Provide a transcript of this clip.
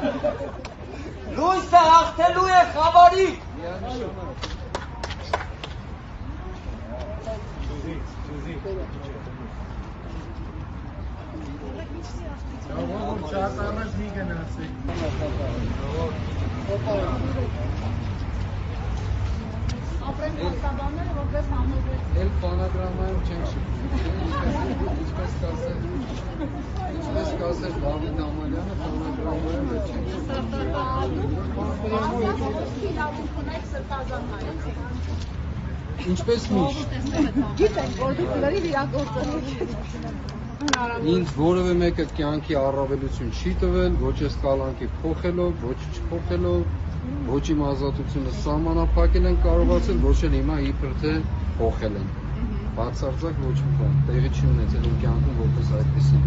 Լույսը հաղթելու է խավարի։ Ապրեն կոստաբանները, որպես համոզվեց։ Էլ բանագրամայում չենք շփվում, ինչպես կասեր Դավիթ Ամալյանը, բանագրամայում չենք շփվում։ Ինչպես միշտ։ Գիտենք, որ դուք լրիվ իրագործողի Ինձ որևէ մեկը կյանքի առավելություն չի տվել, ոչ այս կալանքի փոխելով, ոչ չփոխելով, ոչ իմ ազատությունը սահմանափակել են կարողացել, ոչ էլ հիմա իբր թե փոխել են։ Բացարձակ ոչ մի բան, տեղի չի ունեցել իմ կյանքում որպես այդպեսի։